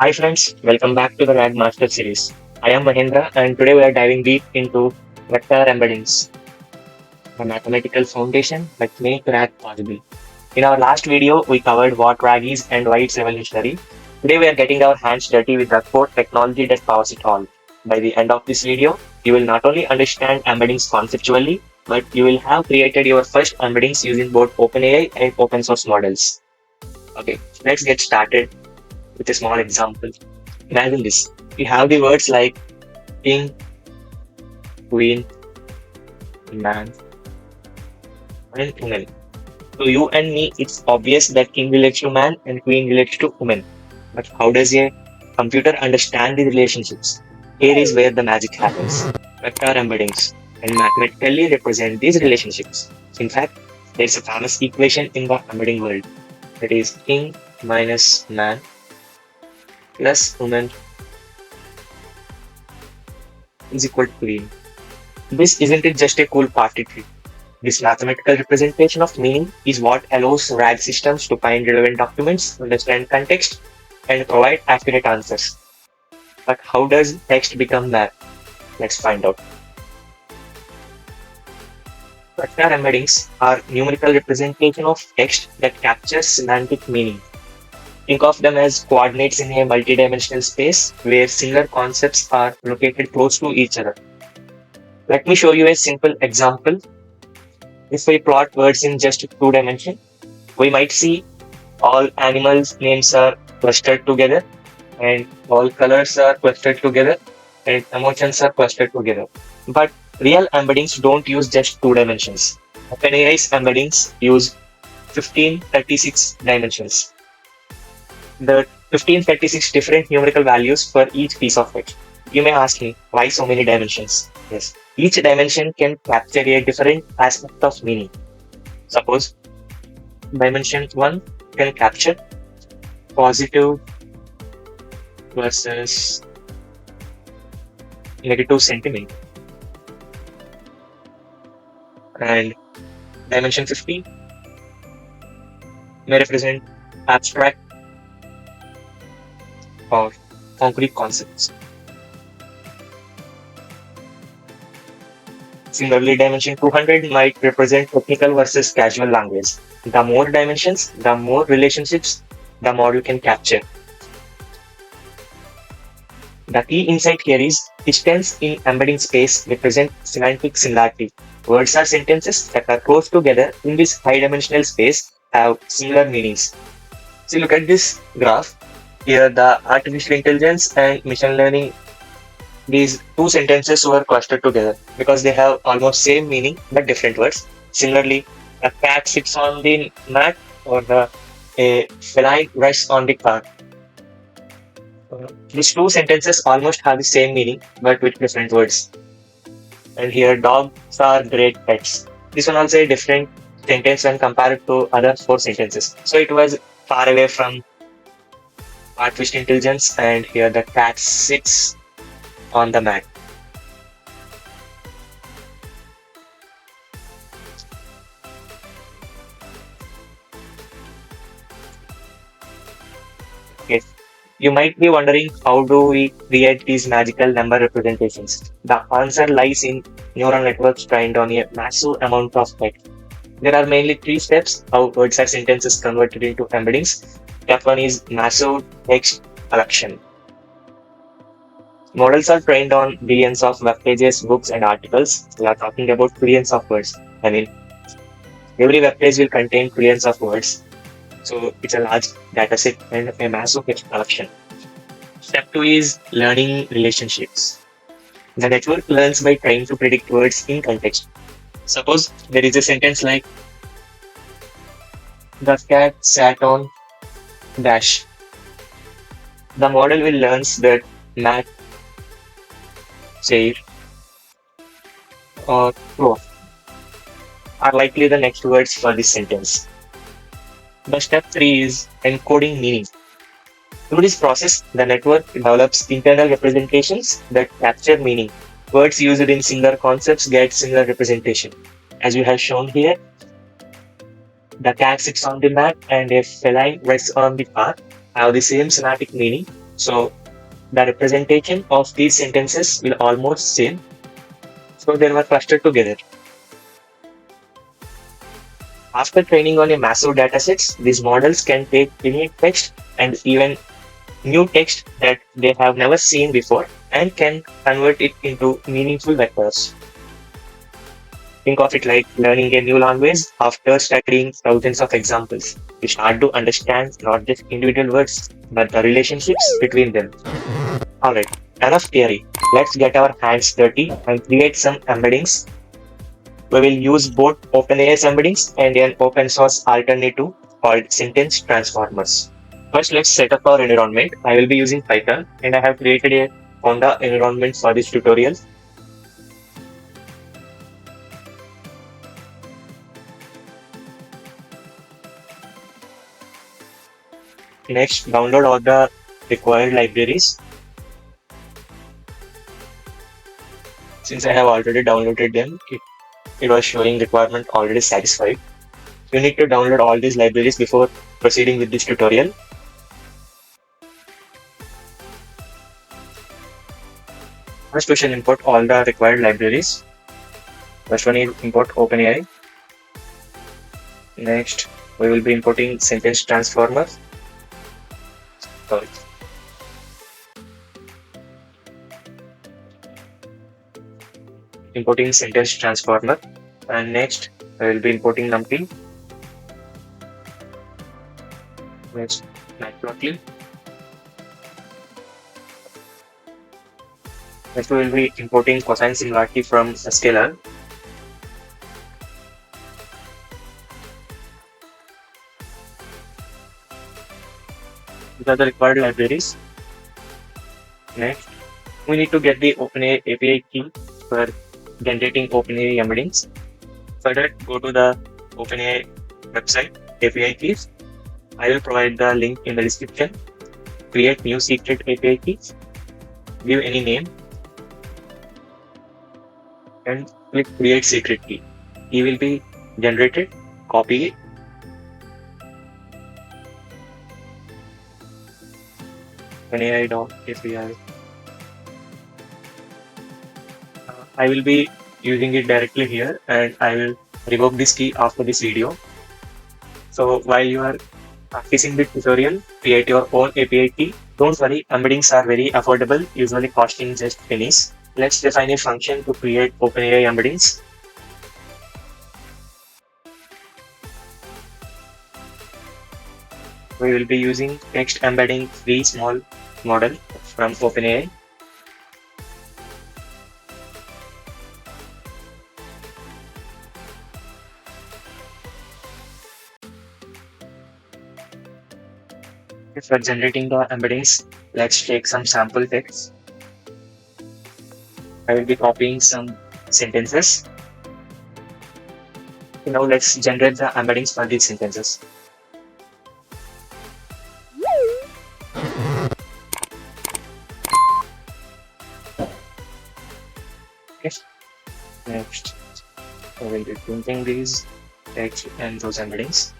Hi friends, welcome back to the RAG Master series. I am Mahendra and today we are diving deep into vector embeddings, the mathematical foundation that make RAG possible. In our last video, we covered what RAG is and why it's revolutionary. Today we are getting our hands dirty with the core technology that powers it all. By the end of this video, you will not only understand embeddings conceptually, but you will have created your first embeddings using both OpenAI and open source models. Okay, let's get started with a small example. Imagine this. We have the words like king, queen, man, and woman. To you and me, it's obvious that king relates to man and queen relates to woman. But how does a computer understand the relationships? Here is where the magic happens. Vector embeddings and mathematically represent these relationships. In fact, there's a famous equation in the embedding world. That is king minus man plus woman is equal to queen. This isn't it just a cool party trick? This mathematical representation of meaning is what allows RAG systems to find relevant documents, understand context, and provide accurate answers. But how does text become math? Let's find out. Vector embeddings are numerical representation of text that captures semantic meaning. Think of them as coordinates in a multidimensional space where similar concepts are located close to each other. Let me show you a simple example. If we plot words in just two dimensions, we might see all animals' names are clustered together, and all colors are clustered together, and emotions are clustered together. But real embeddings don't use just two dimensions. OpenAI's embeddings use 1536 dimensions. The 1536 different numerical values for each piece of text. You may ask me, why so many dimensions? Yes, each dimension can capture a different aspect of meaning. Suppose dimension 1 can capture positive versus negative sentiment, and dimension 50 may represent abstract or concrete concepts. Similarly, dimension 200 might represent technical versus casual language. The more dimensions, the more relationships the model can capture. The key insight here is distance in embedding space represent semantic similarity. Words or sentences that are close together in this high-dimensional space have similar meanings. So look at this graph. Here the artificial intelligence and machine learning, these two sentences were clustered together because they have almost same meaning but different words. Similarly, a cat sits on the mat or a feline rests on the car. These two sentences almost have the same meaning but with different words. And here dogs are great pets. This one also a different sentence when compared to other four sentences. So it was far away from artificial intelligence, and here the cat sits on the mat. Okay. You might be wondering, how do we create these magical number representations? The answer lies in neural networks trained on a massive amount of text. There are mainly three steps how words or sentences converted into embeddings. Step one is massive text collection. Models are trained on billions of web pages, books, and articles. We are talking about trillions of words. I mean, every web page will contain trillions of words. So it's a large dataset and a massive text collection. Step two is learning relationships. The network learns by trying to predict words in context. Suppose there is a sentence like, the cat sat on dash. The model will learn that mat, chair, or cloth are likely the next words for this sentence. The step 3 is encoding meaning. Through this process, the network develops internal representations that capture meaning. Words used in similar concepts get similar representation. As we have shown here, the cat sits on the mat and a feline rests on the path have the same semantic meaning. So the representation of these sentences will almost same. So they were clustered together. After training on a massive datasets, these models can take any text and even new text that they have never seen before and can convert it into meaningful vectors. Think of it like learning a new language after studying thousands of examples. You start to understand not just individual words, but the relationships between them. Alright, enough theory. Let's get our hands dirty and create some embeddings. We will use both OpenAI embeddings and an open source alternative called sentence transformers. First, let's set up our environment. I will be using Python and I have created a Honda environment for this tutorial. Next, download all the required libraries. Since I have already downloaded them, it was showing requirement already satisfied. You need to download all these libraries before proceeding with this tutorial. First, we shall import all the required libraries. First one is import OpenAI. Next, we will be importing sentence transformer. Sorry. Importing sentence transformer. And next, I will be importing numpy. Next, matplotlib. Next, we will be importing cosine similarity from a scalar. These are the required libraries. Next, we need to get the OpenAI API key for generating OpenAI embeddings. For that, go to the OpenAI website, API keys. I will provide the link in the description. Create new secret API keys. Give any name. And click create secret key. Key will be generated. Copy it. OpenAI.api. I will be using it directly here and I will revoke this key after this video. So while you are practicing the tutorial, create your own API key. Don't worry, embeddings are very affordable, usually costing just pennies. Let's define a function to create OpenAI embeddings. We will be using text embedding free small model from OpenAI. For generating the embeddings, let's take some sample text. I will be copying some sentences. Now let's generate the embeddings for these sentences. Okay. Next, I will be printing these text and those embeddings.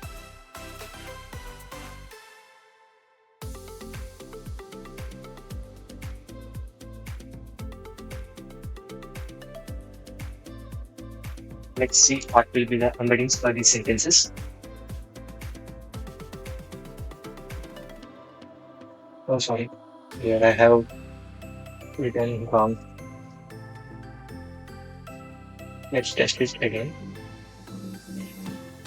Let's see what will be the embeddings for these sentences. Oh, sorry. Here I have written wrong. Let's test it again.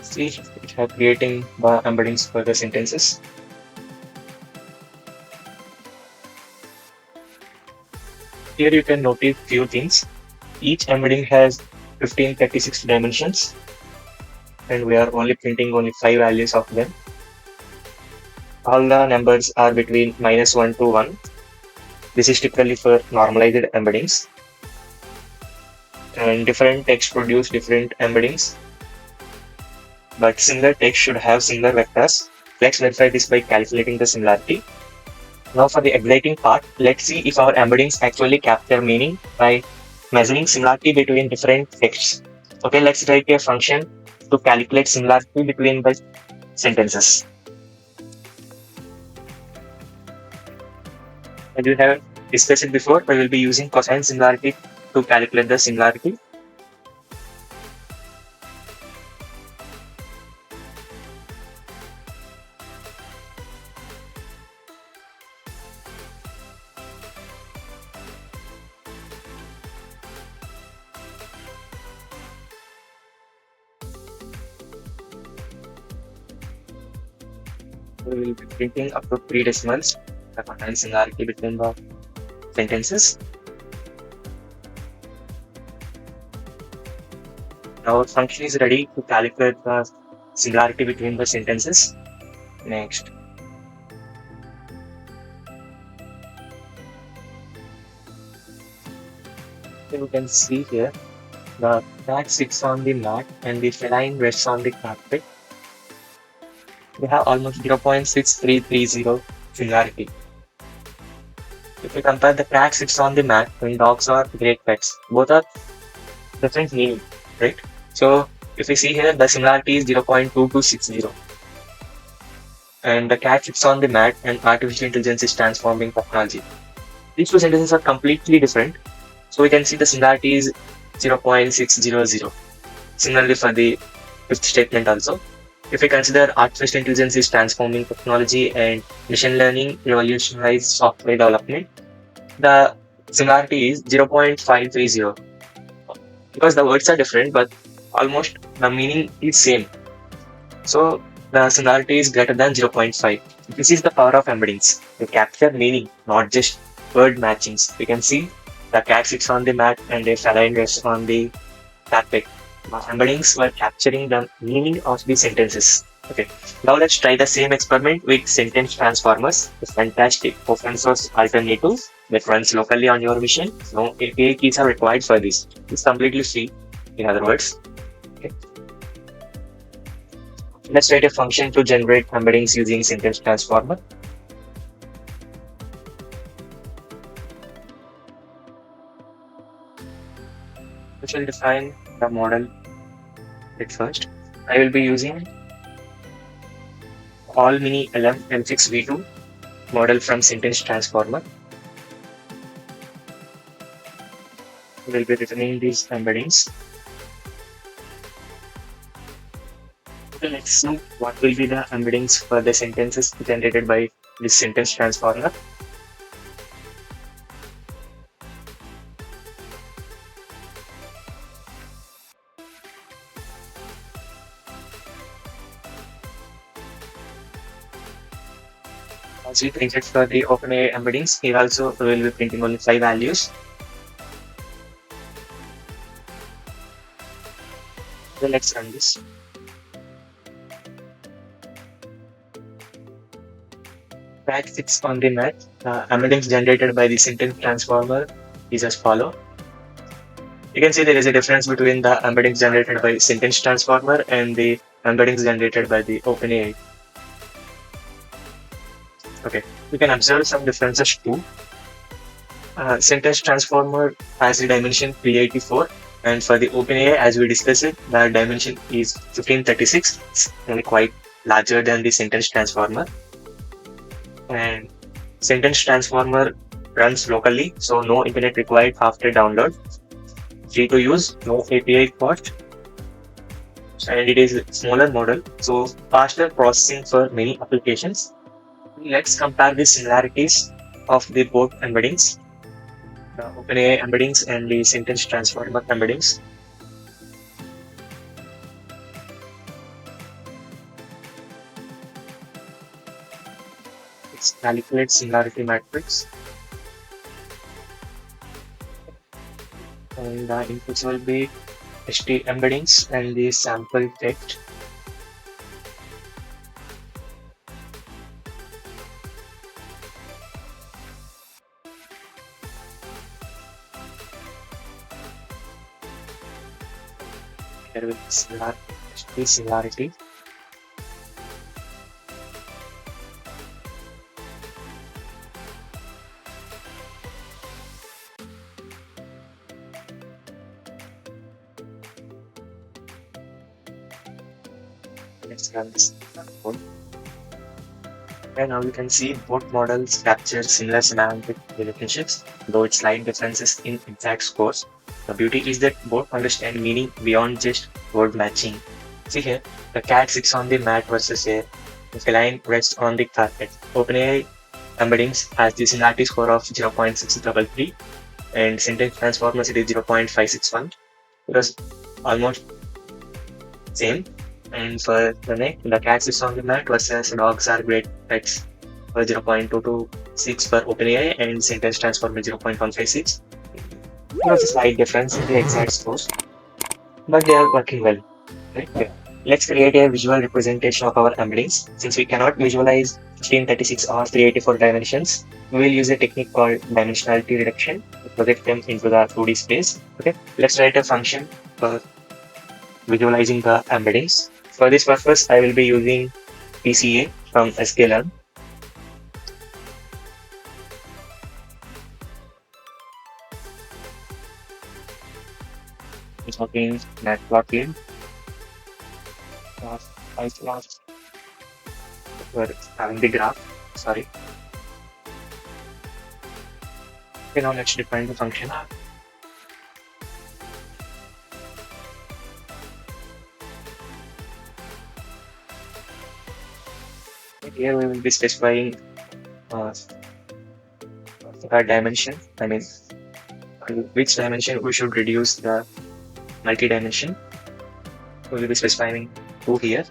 See, it has creating the embeddings for the sentences. Here you can notice few things. Each embedding has 1536 dimensions and we are only printing only 5 values of them. All the numbers are between -1 to 1. This is typically for normalized embeddings. And different text produce different embeddings. But similar text should have similar vectors. Let's verify this by calculating the similarity. Now for the exciting part, let's see if our embeddings actually capture meaning by measuring similarity between different texts. Okay, let's write a function to calculate similarity between the sentences. As we have discussed it before, we will be using cosine similarity to calculate the similarity. We will be printing up to 3 decimals, the cosine similarity between the sentences. Our function is ready to calculate the similarity between the sentences. Next, you can see here the cat sits on the mat and the feline rests on the carpet. We have almost 0.6330 similarity. If we compare the cat sits on the mat and dogs are great pets, both are different meaning, right? So if we see here, the similarity is 0.2260, and the cat sits on the mat and artificial intelligence is transforming technology. These two sentences are completely different. So we can see the similarity is 0.600. Similarly for the fifth statement also. If we consider artificial intelligence is transforming technology and machine learning revolutionized software development, the similarity is 0.530. Because the words are different, but almost the meaning is same. So the similarity is greater than 0.5. This is the power of embeddings. They capture meaning, not just word matchings. We can see the cat sits on the mat and a feline rests on the carpet. Embeddings were capturing the meaning of the sentences. Okay, now let's try the same experiment with sentence transformers, a fantastic open source alternative that runs locally on your machine. No API keys are required for this. It's completely free, in other words. Okay. Let's write a function to generate embeddings using sentence transformer. We shall define the model at first. I will be using all mini LM M6V2 model from sentence transformer. We will be returning these embeddings. Okay, let's see what will be the embeddings for the sentences generated by this sentence transformer. As we printed for the OpenAI embeddings, here also we will be printing only 5 values. So let's run this. Fact 6 on the mat. Embeddings generated by the sentence transformer is as follow. You can see there is a difference between the embeddings generated by sentence transformer and the embeddings generated by the OpenAI. Okay, we can observe some differences too. Sentence transformer has the dimension 384, and for the OpenAI, as we discussed it, the dimension is 1536, and quite larger than the sentence transformer. And sentence transformer runs locally, so no internet required after download. Free to use, no API cost, and it is a smaller model, so faster processing for many applications. Let's compare the similarities of the both embeddings, the OpenAI embeddings and the sentence transformer embeddings. Let's calculate similarity matrix. And the inputs will be HT embeddings and the sample text. Here will be HT similarity. Let's run this code. And now you can see both models capture similar semantic relationships, though it's slight differences in exact scores. The beauty is that both understand meaning beyond just word matching. See here, the cat sits on the mat versus a feline rests on the carpet. OpenAI Embeddings has the similarity score of 0.633 and sentence transformers it is 0.561. It was almost same. And for the neck, the cat sits on the mat versus dogs are great pets for 0.226 for OpenAI and sentence transformer 0.156. There was a slight difference in the exact scores, but they are working well. Right? Okay. Let's create a visual representation of our embeddings. Since we cannot visualize 1636 or 384 dimensions, we will use a technique called dimensionality reduction to project them into the 2D space. Okay, let's write a function for visualizing the embeddings. For this purpose, I will be using PCA from sklearn. It's working matplotlib. I lost for having the graph. Sorry. Okay, now let's define the function. Here we will be specifying a dimension. I mean, which dimension we should reduce the multi-dimension. We will be specifying 2 here.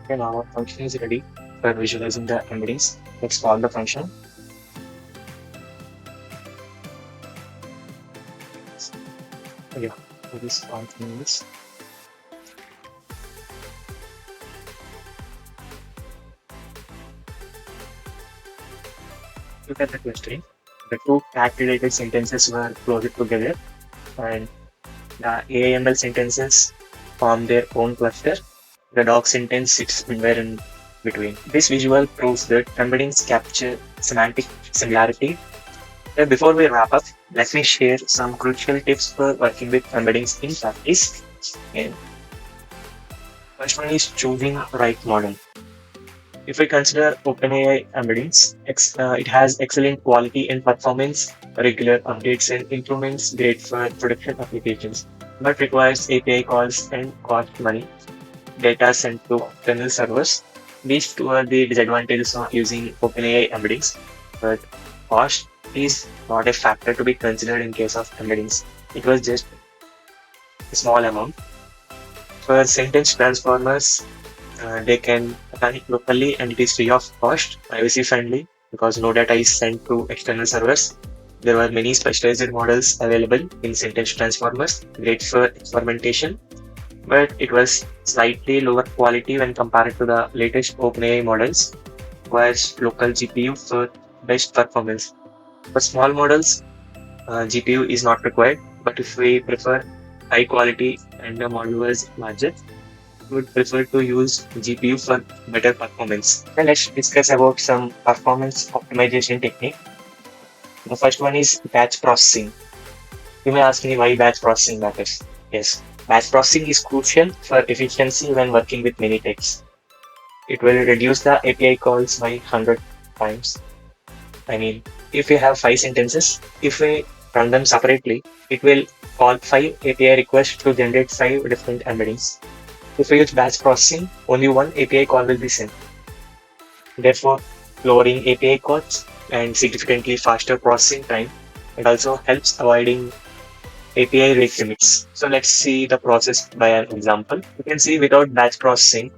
Okay, now our function is ready for visualizing the embeddings. Let's call the function. So yeah, for this function is look at the clustering. The two cat-related sentences were closer together, and the AAML sentences form their own cluster. The dog sentence sits somewhere in between. This visual proves that embeddings capture semantic similarity. Before we wrap up, let me share some crucial tips for working with embeddings in practice. And first one is choosing the right model. If we consider OpenAI embeddings, it has excellent quality and performance, regular updates and improvements, great for production applications, but requires API calls and cost money. Data sent to external servers. These two are the disadvantages of using OpenAI embeddings, but cost is not a factor to be considered in case of embeddings. It was just a small amount. For sentence transformers, they can run it locally and it is free of cost, privacy friendly because no data is sent to external servers. There were many specialized models available in sentence transformers, great for experimentation, but it was slightly lower quality when compared to the latest OpenAI models, requires local GPU for best performance. For small models, GPU is not required, but if we prefer high quality and the model was larger, we would prefer to use GPU for better performance. Now let's discuss about some performance optimization technique. The first one is batch processing. You may ask me why batch processing matters. Yes, batch processing is crucial for efficiency when working with many texts. It will reduce the API calls by 100 times. I mean, if we have 5 sentences, if we run them separately, it will call 5 API requests to generate 5 different embeddings. If we use batch processing, only one API call will be sent. Therefore, lowering API calls and significantly faster processing time. It also helps avoiding API rate limits. So let's see the process by an example. You can see without batch processing,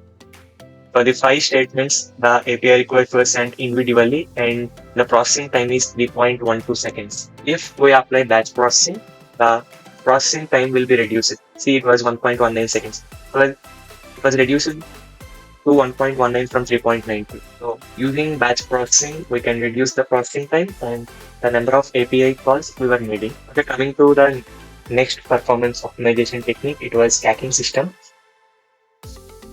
For the 5 statements, the API requires were sent individually and the processing time is 3.12 seconds. If we apply batch processing, the processing time will be reduced. See, it was 1.19 seconds. Well, it was reduced to 1.19 from 3.92. So using batch processing, we can reduce the processing time and the number of API calls we were needing. Okay, coming to the next performance optimization technique, it was caching system.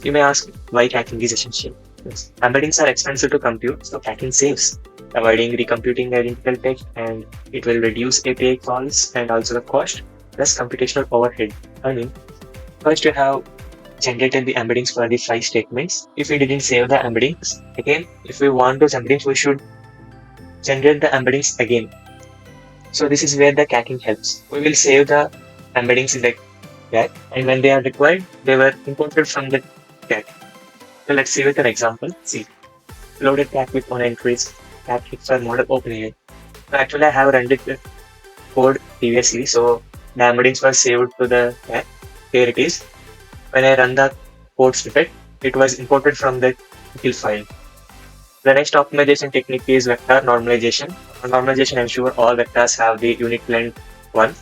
You may ask why caching is essential. Yes. Embeddings are expensive to compute, so caching saves, avoiding recomputing identical text, and it will reduce API calls and also the cost, plus computational overhead. I mean, first you have generated the embeddings for the 5 statements. If we didn't save the embeddings, again, if we want those embeddings, we should generate the embeddings again. So this is where the caching helps. We will save the embeddings in the cache, and when they are required, they were imported from the cache. So let's see with an example. See, loaded cache with 1 entries, cache for model OpenAI. So actually, I have run the code previously, so the embeddings were saved to the cache. Here it is. When I run the code snippet, it was imported from the kill file. The next optimization technique is vector normalization. Normalization ensures all vectors have the unique length 1.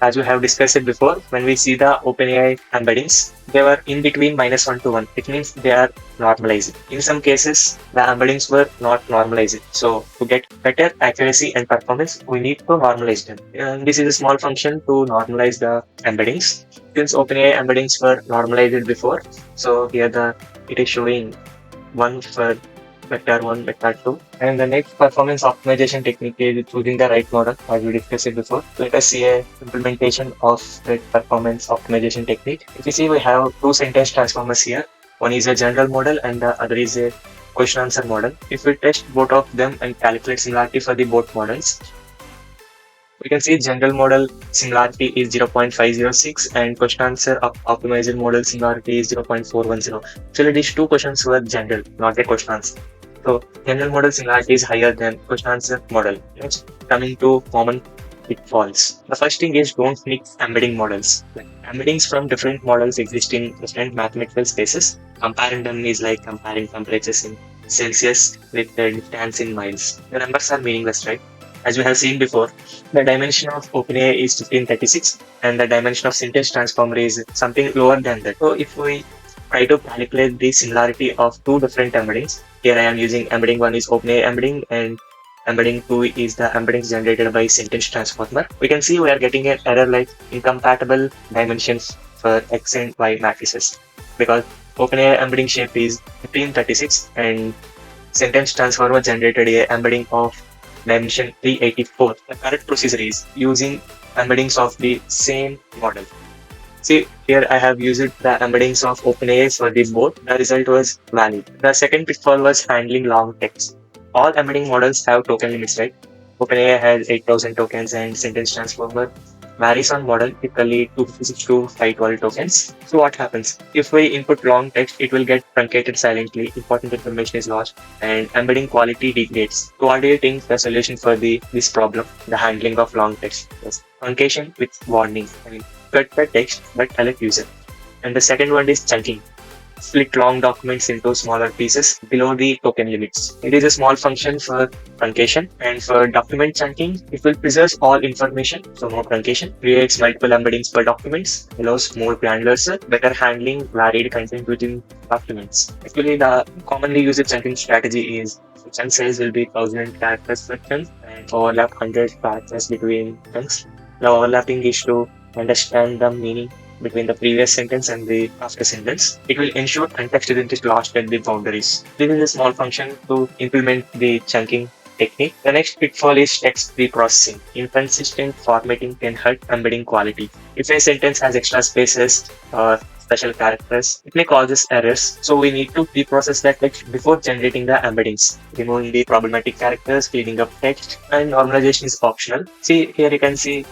As we have discussed it before, when we see the OpenAI embeddings, they were in between -1 to 1. It means they are normalized. In some cases, the embeddings were not normalized. So to get better accuracy and performance, we need to normalize them. And this is a small function to normalize the embeddings. Since OpenAI embeddings were normalized before, so here it is showing 1 for vector 1, vector 2. And the next performance optimization technique is choosing the right model, as we discussed it before. Let us see a implementation of the performance optimization technique. If you see, we have 2 sentence transformers here. One is a general model and the other is a question answer model. If we test both of them and calculate similarity for the both models, we can see general model similarity is 0.506 and question answer optimized model similarity is 0.410. Actually, these 2 questions were general, not a question answer. So general model similarity is higher than question answer model. Next, coming to common pitfalls. The first thing is don't mix embedding models. Embeddings from different models exist in different mathematical spaces. Comparing them is like comparing temperatures in Celsius with the distance in miles. The numbers are meaningless, right? As we have seen before, the dimension of OpenAI is 1536 and the dimension of sentence transformer is something lower than that. So if we try to calculate the similarity of 2 different embeddings, here I am using embedding 1 is OpenAI embedding and embedding 2 is the embeddings generated by sentence transformer. We can see we are getting an error like incompatible dimensions for X and Y matrices because OpenAI embedding shape is 1536 and sentence transformer generated a embedding of dimension 384. The correct procedure is using embeddings of the same model. See, here I have used the embeddings of OpenAI for the both. The result was valid. The second pitfall was handling long text. All embedding models have token limits, right? OpenAI has 8,000 tokens and sentence transformer varies on model, typically 256 to 512 tokens. So what happens? If we input long text, it will get truncated silently, important information is lost, and embedding quality degrades. So what do you think the solution for this problem, the handling of long text? Yes. Truncation with warning. I mean, cut the text but alert user. And the second one is chunking. Split long documents into smaller pieces below the token limits. It is a small function for truncation, and for document chunking, it will preserve all information, so no truncation, creates multiple embeddings per documents, allows more granular search, better handling varied content within documents. Actually, the commonly used chunking strategy is chunk size will be 1000 characters per chunk and overlap 100 characters between chunks. The overlapping is to understand the meaning between the previous sentence and the after sentence. It will ensure context isn't lost at the boundaries. This is a small function to implement the chunking technique. The next pitfall is text preprocessing. Inconsistent formatting can hurt embedding quality. If a sentence has extra spaces or special characters, it may cause errors. So we need to preprocess that text before generating the embeddings. Removing the problematic characters, cleaning up text, and normalization is optional. See, here you can see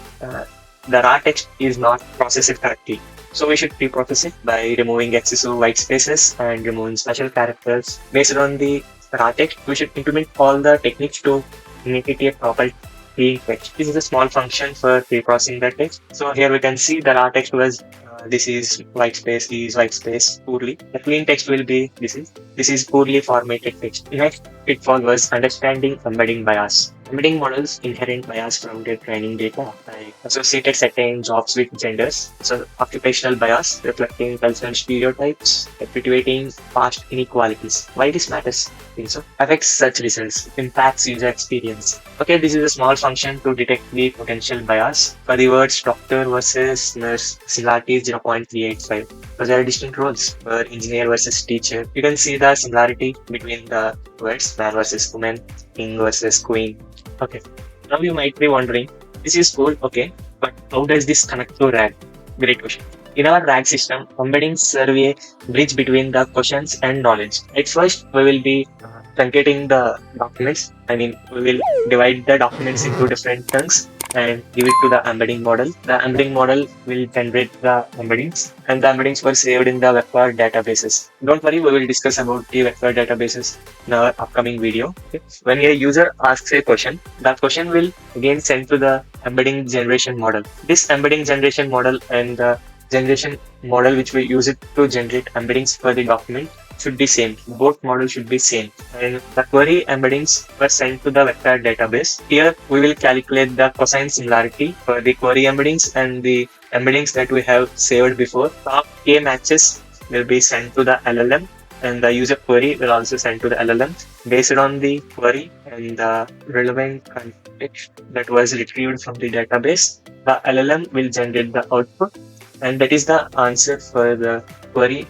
the raw text is not processed correctly. So we should pre-process it by removing excessive white spaces and removing special characters. Based on the raw text, we should implement all the techniques to make it a proper clean text. This is a small function for pre-processing the text. So here we can see the raw text was this is white space, is white space, poorly. The clean text will be this is poorly formatted text. Next pitfall was understanding embedding bias. Embedding models inherent bias from their training data, like associated certain jobs with genders, so occupational bias, reflecting cultural stereotypes, perpetuating past inequalities. Why this matters? So affects search results, impacts user experience. Okay, this is a small function to detect the potential bias. For the words doctor versus nurse, similarity is 0.385. Those are distinct roles. For engineer versus teacher, you can see the similarity between the words man versus woman, king versus queen. Okay, now you might be wondering, this is cool, okay, but how does this connect to RAG? Great question. In our RAG system, embedding survey bridge between the questions and knowledge. At first, we will be truncating the documents. I mean, we will divide the documents into different chunks and give it to the embedding model. The embedding model will generate the embeddings, and the embeddings were saved in the vector databases. Don't worry, we will discuss about the vector databases in our upcoming video. Okay. When a user asks a question, that question will again send to the embedding generation model. This embedding generation model and the generation model which we use it to generate embeddings for the document should be same. Both models should be same. And the query embeddings were sent to the vector database. Here we will calculate the cosine similarity for the query embeddings and the embeddings that we have saved before. Top K matches will be sent to the LLM, and the user query will also send to the LLM. Based on the query and the relevant context that was retrieved from the database, the LLM will generate the output, and that is the answer for the query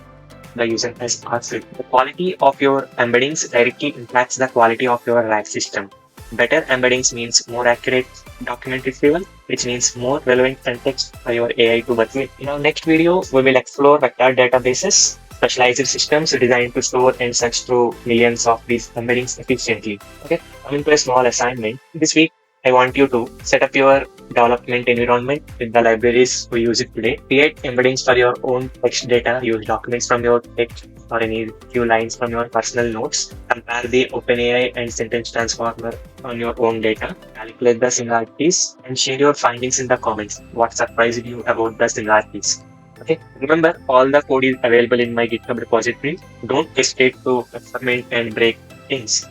the user has asked it. The quality of your embeddings directly impacts the quality of your RAG system. Better embeddings means more accurate document retrieval, which means more relevant context for your AI to work with. In our next video, we will explore vector databases, specialized systems designed to store and search through millions of these embeddings efficiently. Okay, coming to a small assignment. This week, I want you to set up your development environment with the libraries we use it today. Create embeddings for your own text data. Use documents from your text or any few lines from your personal notes. Compare the OpenAI and sentence transformer on your own data. Calculate the similarities and share your findings in the comments. What surprised you about the similarities? Okay. Remember, all the code is available in my GitHub repository. Don't hesitate to experiment and break things.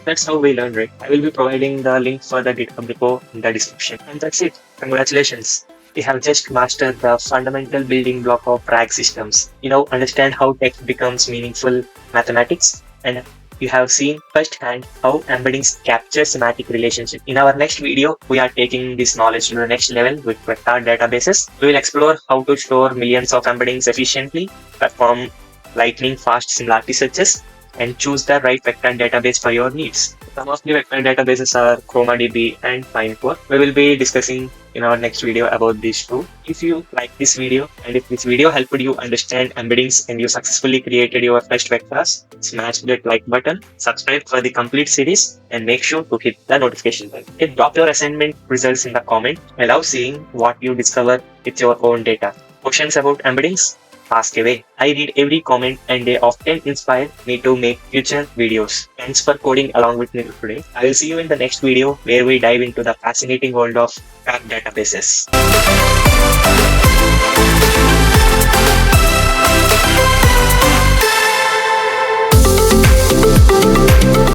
That's how we learn, right? I will be providing the link for the GitHub repo in the description. And that's it. Congratulations. You have just mastered the fundamental building block of RAG systems. You now understand how text becomes meaningful mathematics, and you have seen firsthand how embeddings capture semantic relationship. In our next video, we are taking this knowledge to the next level with vector databases. We will explore how to store millions of embeddings efficiently, perform lightning fast similarity searches, and choose the right vector database for your needs. Some of the vector databases are ChromaDB and Pinecore. We will be discussing in our next video about these two. If you like this video and if this video helped you understand embeddings and you successfully created your first vectors, smash that like button, subscribe for the complete series, and make sure to hit the notification bell. Okay, drop your assignment results in the comment. I love seeing what you discover with your own data. Questions about embeddings? Ask away. I read every comment and they often inspire me to make future videos. Thanks for coding along with me today. I will see you in the next video where we dive into the fascinating world of RAG databases.